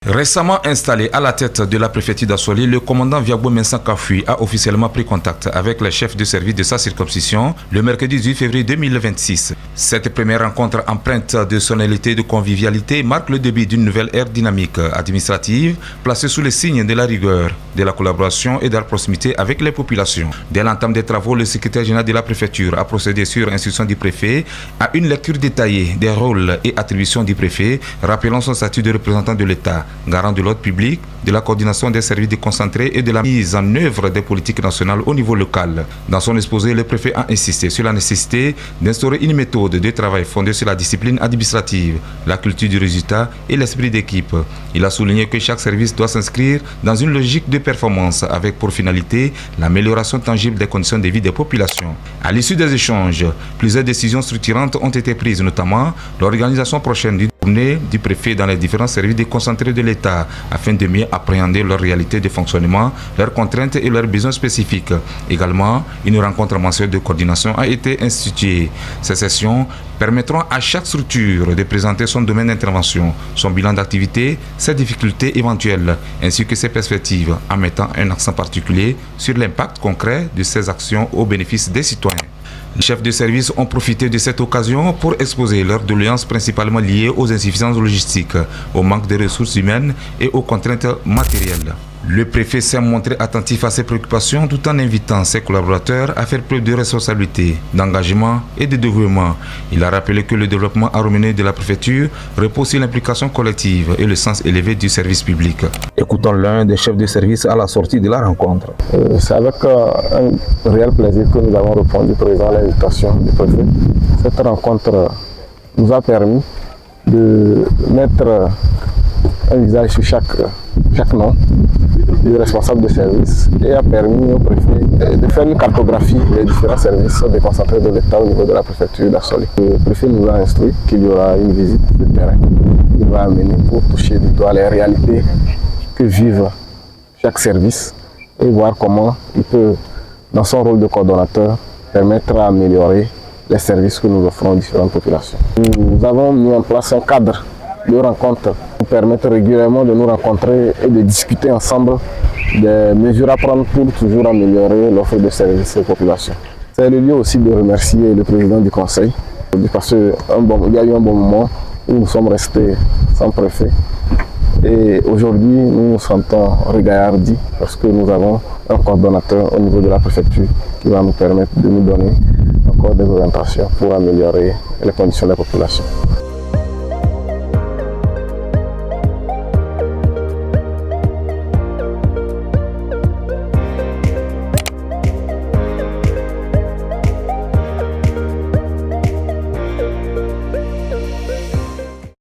Récemment installé à la tête de la préfecture d'Assoli, le commandant Viagbo Mensan Kafui a officiellement pris contact avec les chefs de service de sa circonscription le mercredi 18 février 2026. Cette première rencontre empreinte de solennité et de convivialité marque le début d'une nouvelle ère dynamique administrative placée sous les signes de la rigueur, de la collaboration et de la proximité avec les populations. Dès l'entame des travaux, le secrétaire général de la préfecture a procédé sur instruction du préfet à une lecture détaillée des rôles et attributions du préfet, rappelant son statut de représentant de l'État, garant de l'ordre public, de la coordination des services déconcentrés et de la mise en œuvre des politiques nationales au niveau local. Dans son exposé, le préfet a insisté sur la nécessité d'instaurer une méthode de travail fondée sur la discipline administrative, la culture du résultat et l'esprit d'équipe. Il a souligné que chaque service doit s'inscrire dans une logique de performance avec pour finalité l'amélioration tangible des conditions de vie des populations. À l'issue des échanges, plusieurs décisions structurantes ont été prises, notamment l'organisation prochaine du tournée du préfet dans les différents services déconcentrés de l'État afin de mieux appréhender leur réalité de fonctionnement, leurs contraintes et leurs besoins spécifiques. Également, une rencontre mensuelle de coordination a été instituée. Ces sessions permettront à chaque structure de présenter son domaine d'intervention, son bilan d'activité, ses difficultés éventuelles, ainsi que ses perspectives, en mettant un accent particulier sur l'impact concret de ces actions au bénéfice des citoyens. Les chefs de service ont profité de cette occasion pour exposer leurs doléances principalement liées aux insuffisances logistiques, au manque de ressources humaines et aux contraintes matérielles. Le préfet s'est montré attentif à ces préoccupations tout en invitant ses collaborateurs à faire preuve de responsabilité, d'engagement et de dévouement. Il a rappelé que le développement harmonieux de la préfecture repose sur l'implication collective et le sens élevé du service public. Écoutons l'un des chefs de service à la sortie de la rencontre. C'est avec un réel plaisir que nous avons répondu présent à l'invitation du préfet. Cette rencontre nous a permis de mettre un visage sur chaque nom du responsable de service et a permis au préfet de faire une cartographie des différents services déconcentrés de l'État au niveau de la préfecture d'Assoli. Le préfet nous a instruit qu'il y aura une visite de terrain qu'il va amener pour toucher du doigt les réalités que vivent chaque service et voir comment il peut, dans son rôle de coordonnateur, permettre à améliorer les services que nous offrons aux différentes populations. Nous avons mis en place un cadre de rencontres pour permettre régulièrement de nous rencontrer et de discuter ensemble des mesures à prendre pour toujours améliorer l'offre de services aux populations. C'est le lieu aussi de remercier le président du conseil parce qu'il y a eu un bon moment où nous sommes restés sans préfet. Et aujourd'hui, nous nous sentons regaillardis parce que nous avons un coordonnateur au niveau de la préfecture qui va nous permettre de nous donner encore des orientations pour améliorer les conditions de la population.